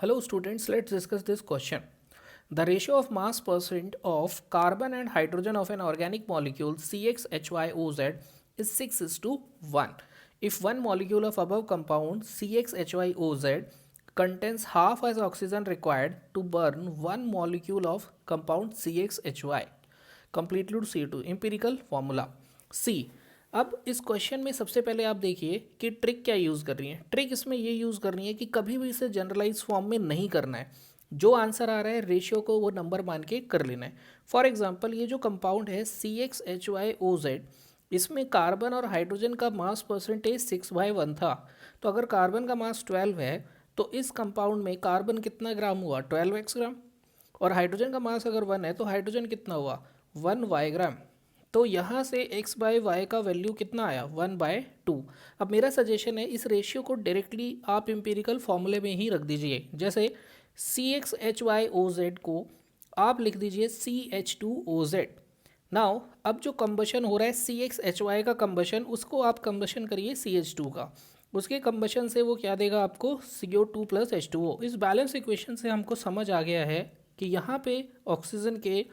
Hello students, let's discuss this question. The ratio of mass percent of carbon and hydrogen of an organic molecule CXHYOZ is 6 is to 1. If one molecule of above compound CXHYOZ contains half as oxygen required to burn one molecule of compound CXHY. Complete loop CO2 empirical formula C. अब इस question में सबसे पहले आप देखिए कि trick क्या use कर रही है। ट्रिक इसमें ये यूज़ करनी है कि कभी भी इसे जनरलाइज फॉर्म में नहीं करना है। जो आंसर आ रहा है रेशियो को वो नंबर मान के कर लेना है। फॉर एग्जांपल ये जो कंपाउंड है CXHYOZ, इसमें कार्बन और हाइड्रोजन का मास परसेंटेज 6/1 था। तो अगर कार्बन का मास 12 है तो इस कंपाउंड में कार्बन कितना ग्राम हुआ, 12x ग्राम, और हाइड्रोजन का मास अगर 1 है तो हाइड्रोजन कितना हुआ, 1y ग्राम। तो यहाँ से x/y का वैल्यू कितना आया, 1/2। अब मेरा सजेशन है इस रेशियो को डायरेक्टली आप एम्पिरिकल फॉर्मूले में ही रख दीजिए। जैसे CXHYOZ को आप लिख दीजिए CH2OZ। नाउ अब जो कंबशन हो रहा है CXHY का कंबशन, उसको आप कंबशन करिए CH2 का। उसके कंबशन से वो क्या देगा आपको, CO2 + H2O। इस बैलेंस इक्वेशन से हमको समझ आ गया है कि यहाँ पे ऑक्सीजन के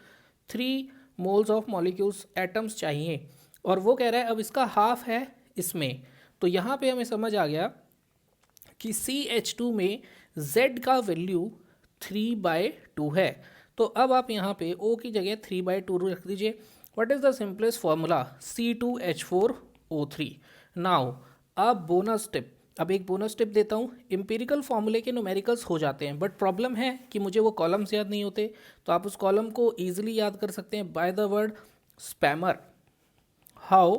3 मोल्स ऑफ मॉलिक्यूल्स एटम्स चाहिए, और वो कह रहा है अब इसका हाफ है इसमें। तो यहाँ पे हमें समझ आ गया कि CH2 में Z का वैल्यू 3/2 है। तो अब आप यहाँ पे O की जगह 3/2 रख दीजिए। What is the simplest formula, C2H4O3। Now अब बोनस टिप, अब एक बोनस टिप देता हूँ। एम्पिरिकल फॉर्मूले के न्यूमेरिकल्स हो जाते हैं, बट प्रॉब्लम है कि मुझे वो कॉलम्स याद नहीं होते। तो आप उस कॉलम को ईजिली याद कर सकते हैं by the word spammer. How,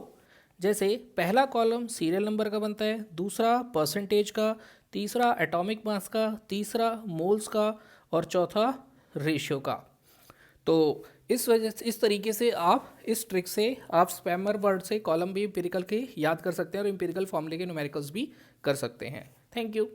जैसे पहला कॉलम सीरियल नंबर का बनता है, दूसरा परसेंटेज का, तीसरा एटॉमिक मास का, तीसरा मोल्स का, और चौथा रेशियो का। तो इस वजह से, इस तरीके से आप इस ट्रिक से आप स्पैमर वर्ड से कॉलम भी एम्पिरिकल के याद कर सकते हैं और एम्पिरिकल फॉर्मूले के न्यूमेरिकल्स भी कर सकते हैं। Thank you.